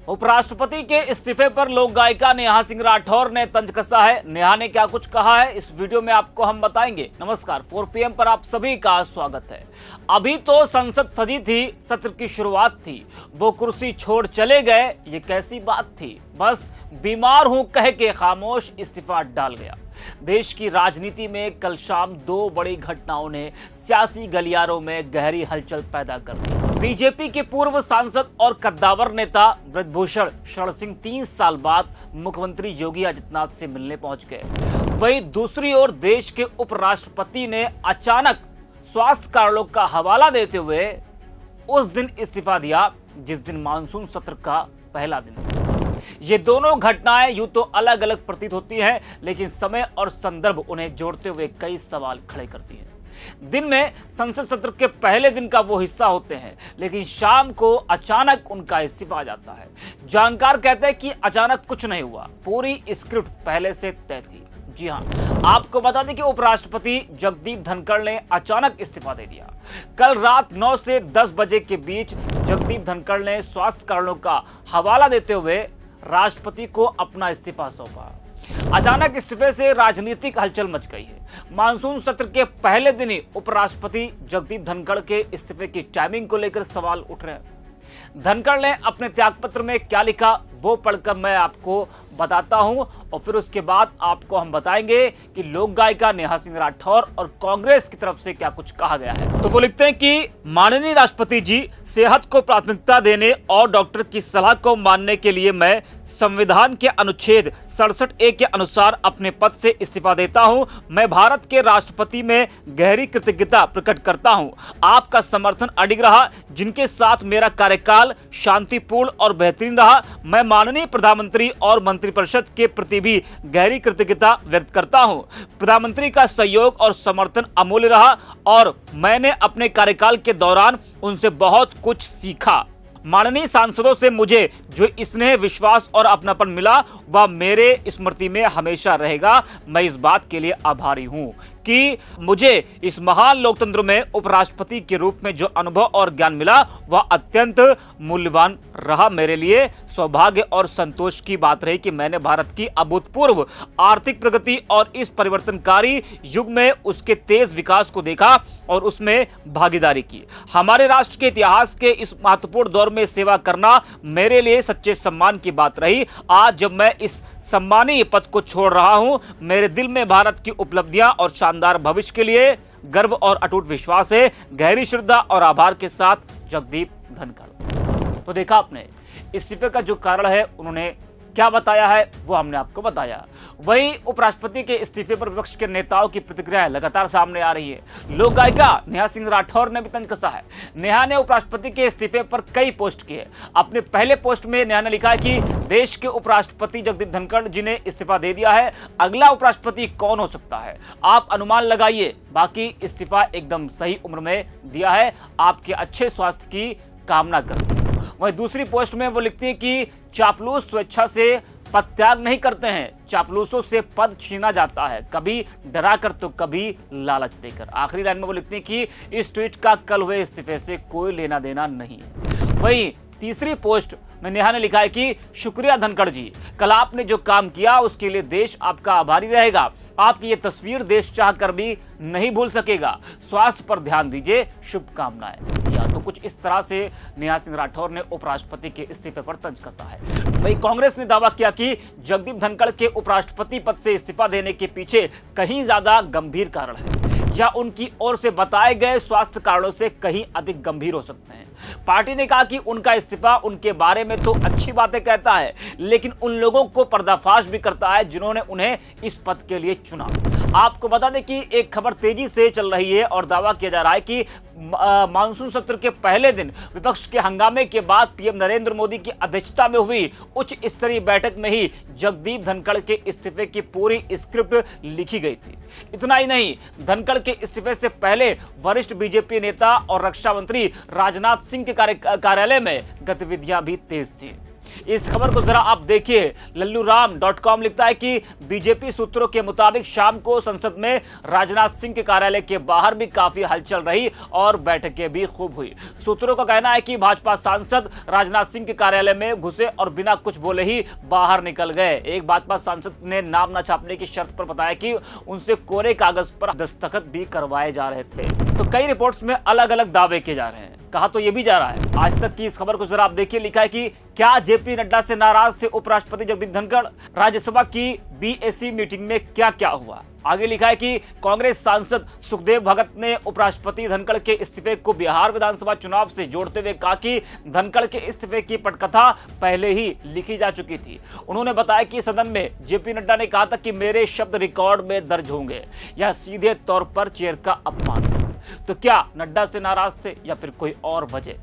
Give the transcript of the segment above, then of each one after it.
उपराष्ट्रपति के इस्तीफे पर लोक गायिका नेहा सिंह राठौर ने तंज कसा है। नेहा ने क्या कुछ कहा है इस वीडियो में आपको हम बताएंगे। नमस्कार, 4 PM पर आप सभी का स्वागत है। अभी तो संसद सजी थी, सत्र की शुरुआत थी, वो कुर्सी छोड़ चले गए, ये कैसी बात थी। बस बीमार हूं कह के खामोश इस्तीफा डाल गया। देश की राजनीति में कल शाम 2 बड़ी घटनाओं ने सियासी गलियारों में गहरी हलचल पैदा कर दी। बीजेपी के पूर्व सांसद और कद्दावर नेता ब्रजभूषण शरण सिंह 3 साल बाद मुख्यमंत्री योगी आदित्यनाथ से मिलने पहुंच गए। वहीं दूसरी ओर देश के उपराष्ट्रपति ने अचानक स्वास्थ्य कारणों का हवाला देते हुए उस दिन इस्तीफा दिया जिस दिन मानसून सत्र का पहला दिन था। ये दोनों घटनाएं यूं तो अलग अलग प्रतीत होती हैं, लेकिन समय और संदर्भ उन्हें जोड़ते हुए कई सवाल खड़े करती हैं। दिन में संसद सत्र के पहले दिन का वो हिस्सा होते हैं, लेकिन शाम को अचानक उनका इस्तीफा आ जाता है। जानकार कहते हैं कि अचानक कुछ नहीं हुआ, पूरी स्क्रिप्ट पहले से तय थी। जी हां, आपको बता दें कि उपराष्ट्रपति जगदीप धनखड़ ने अचानक इस्तीफा दे दिया। कल रात 9 से 10 बजे के बीच जगदीप धनखड़ ने स्वास्थ्य कारणों का हवाला देते हुए राष्ट्रपति को अपना इस्तीफा सौंपा। अचानक इस्तीफे से राजनीतिक हलचल मच गई है। मानसून सत्र के पहले दिन ही उपराष्ट्रपति जगदीप धनखड़ के इस्तीफे की टाइमिंग को लेकर सवाल उठ रहे हैं। धनखड़ ने अपने त्यागपत्र में क्या लिखा वो पढ़कर मैं आपको बताता हूं, और फिर उसके बाद आपको हम बताएंगे कि लोक गायिका नेहा सिंह राठौर और कांग्रेस की तरफ से क्या कुछ कहा गया है। तो वो लिखते हैं कि माननीय राष्ट्रपति जी, सेहत को प्राथमिकता देने और डॉक्टर की सलाह को मानने के लिए मैं संविधान के अनुच्छेद 67A के अनुसार अपने पद से इस्तीफा देता हूं। मैं भारत के राष्ट्रपति में गहरी कृतज्ञता प्रकट करता हूं। आपका समर्थन अडिग रहा, जिनके साथ मेरा कार्यकाल शांतिपूर्ण और बेहतरीन रहा। मैं माननीय प्रधानमंत्री और मंत्रिपरिषद के प्रति भी गहरी कृतज्ञता व्यक्त करता हूं। प्रधानमंत्री का सहयोग और समर्थन अमूल्य रहा और मैंने अपने कार्यकाल के दौरान उनसे बहुत कुछ सीखा। माननीय सांसदों से मुझे जो स्नेह, विश्वास और अपनापन मिला वह मेरे स्मृति में हमेशा रहेगा। मैं इस बात के लिए आभारी हूं कि मुझे इस महान लोकतंत्र में उपराष्ट्रपति के रूप में जो अनुभव और ज्ञान मिला वह अत्यंत मूल्यवान रहा। मेरे लिए सौभाग्य और संतोष की बात रही कि मैंने भारत की अभूतपूर्व आर्थिक प्रगति और इस परिवर्तनकारी युग में उसके तेज विकास को देखा और उसमें भागीदारी की। हमारे राष्ट्र के इतिहास के इस महत्वपूर्ण दौर में सेवा करना मेरे लिए सच्चे सम्मान की बात रही। आज जब मैं इस सम्मानीय पद को छोड़ रहा हूं, मेरे दिल में भारत की उपलब्धियां और शानदार भविष्य के लिए गर्व और अटूट विश्वास है। गहरी श्रद्धा और आभार के साथ, जगदीप धनखड़। तो देखा आपने इस्तीफे का जो कारण है उन्होंने क्या बताया है वो हमने आपको बताया। वहीं उपराष्ट्रपति के इस्तीफे पर विपक्ष के नेताओं की प्रतिक्रिया लगातार सामने आ रही है। लोक गायिका नेहा सिंह राठौर ने भी तंज कसा है। नेहा ने उपराष्ट्रपति के इस्तीफे पर कई पोस्ट किए। अपने पहले पोस्ट में नेहा ने लिखा है कि देश के उपराष्ट्रपति जगदीप धनखड़ जी ने इस्तीफा दे दिया है। अगला उपराष्ट्रपति कौन हो सकता है, आप अनुमान लगाइए। बाकी इस्तीफा एकदम सही उम्र में दिया है। आपके अच्छे स्वास्थ्य की कामना करते हैं। वहीं दूसरी पोस्ट में वो लिखती है कि चापलूस स्वेच्छा से पद त्याग नहीं करते हैं, चापलूसों से पद छीना जाता है, कभी डरा कर तो कभी लालच देकर। आखिरी लाइन में वो लिखती है कि इस ट्वीट का कल हुए इस्तीफे से कोई लेना देना नहीं है। वहीं तीसरी पोस्ट में नेहा ने लिखा है कि शुक्रिया धनखड़ जी, कल आपने जो काम किया उसके लिए देश आपका आभारी रहेगा। आपकी ये तस्वीर देश चाह कर भी नहीं भूल सकेगा। स्वास्थ्य पर ध्यान दीजिए, शुभकामनाएं। तो कुछ इस तरह से नेहा सिंह राठौर ने उपराष्ट्रपति के इस्तीफे पर तंज कसा है। वहीं कांग्रेस ने दावा किया कि जगदीप धनखड़ के उपराष्ट्रपति पद से इस्तीफा देने के पीछे कहीं ज्यादा गंभीर कारण है, या उनकी ओर से बताए गए स्वास्थ्य कारणों से कहीं अधिक गंभीर हो सकते हैं। पार्टी ने कहा कि उनका इस्तीफा उनके बारे में तो अच्छी बातें कहता है, लेकिन उन लोगों को पर्दाफाश भी करता है जिन्होंने उन्हें इस पद के लिए चुना। आपको बता दें कि एक खबर तेजी से चल रही है और दावा किया जा रहा है कि मानसून सत्र के पहले दिन विपक्ष के हंगामे के बाद पीएम नरेंद्र मोदी की अध्यक्षता में हुई उच्च स्तरीय बैठक में ही जगदीप धनखड़ के इस्तीफे की पूरी स्क्रिप्ट लिखी गई थी। इतना ही नहीं, धनखड़ के इस्तीफे से पहले वरिष्ठ बीजेपी नेता और रक्षा मंत्री राजनाथ सिंह के कार्यालय में गतिविधियां भी तेज थी। इस खबर को जरा आप देखिए। लल्लूराम.com लिखता है कि बीजेपी सूत्रों के मुताबिक शाम को संसद में राजनाथ सिंह के कार्यालय के बाहर भी काफी हलचल रही और बैठकें भी खूब हुई। सूत्रों का कहना है कि भाजपा सांसद राजनाथ सिंह के कार्यालय में घुसे और बिना कुछ बोले ही बाहर निकल गए। एक भाजपा सांसद ने नाम न छापने की शर्त पर बताया कि उनसे कोरे कागज पर दस्तखत भी करवाए जा रहे थे। तो कई रिपोर्ट्स में अलग अलग दावे किए जा रहे हैं। कहा तो यह भी जा रहा है, आज तक की इस खबर को जरा आप देखिए। लिखा है कि क्या जेपी नड्डा से नाराज थे उपराष्ट्रपति जगदीप धनखड़, राज्यसभा की बीएसी मीटिंग में क्या क्या हुआ। आगे लिखा है कि कांग्रेस सांसद सुखदेव भगत ने उपराष्ट्रपति धनखड़ के इस्तीफे को बिहार विधानसभा चुनाव से जोड़ते हुए कहा कि धनखड़ के इस्तीफे की पटकथा पहले ही लिखी जा चुकी थी। उन्होंने बताया कि सदन में जेपी नड्डा ने कहा था कि मेरे शब्द रिकॉर्ड में दर्ज होंगे। यह सीधे तौर पर चेयर का अपमान था। तो क्या नड्डा से नाराज थे या फिर कोई और वजह?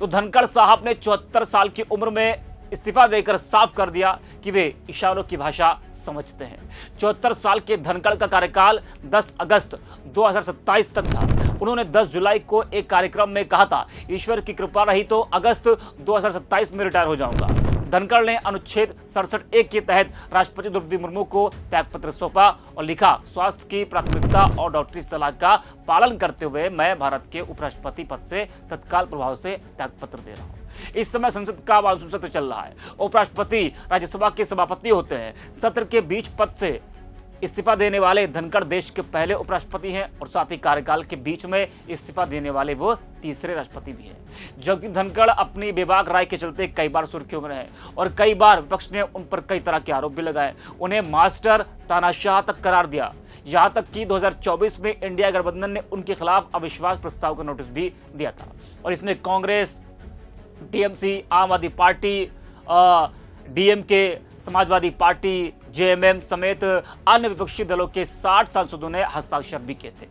तो धनखड़ साहब ने 74 साल की उम्र में इस्तीफा देकर साफ कर दिया कि वे इशारों की भाषा समझते हैं। 74 साल के धनखड़ का कार्यकाल 10 अगस्त 2027 तक था। उन्होंने 10 जुलाई को एक कार्यक्रम में कहा था, ईश्वर की कृपा रही तो अगस्त 2027 में रिटायर हो जाऊंगा। धनखड़ ने अनुच्छेद 67(a) के तहत राष्ट्रपति द्रौपदी मुर्मू को त्यागपत्र सौंपा और लिखा, स्वास्थ्य की प्राथमिकता और डॉक्टरी सलाह का पालन करते हुए मैं भारत के उपराष्ट्रपति पद से तत्काल प्रभाव से त्यागपत्र दे रहा हूं। इस समय संसद का मानसून सत्र चल रहा है। उपराष्ट्रपति राज्यसभा के सभापति होते हैं। सत्र के बीच पद से इस्तीफा देने वाले धनखड़ देश के पहले उपराष्ट्रपति हैं और साथ ही कार्यकाल के बीच में इस्तीफा देने वाले वो तीसरे राष्ट्रपति भी हैं। जगदीप धनखड़ अपनी बेबाक राय के चलते कई बार सुर्खियों में रहे और कई बार विपक्ष ने उन पर कई तरह के आरोप भी लगाए। उन्हें मास्टर तानाशाह तक करार दिया। यहां तक कि 2024 में इंडिया गठबंधन ने उनके खिलाफ अविश्वास प्रस्ताव का नोटिस भी दिया था और इसमें कांग्रेस, टीएमसी, आम आदमी party, DMK, Samajwadi party, JMM समेत अन्य विपक्षी दलों के 60 सांसदों ने हस्ताक्षर भी किए थे।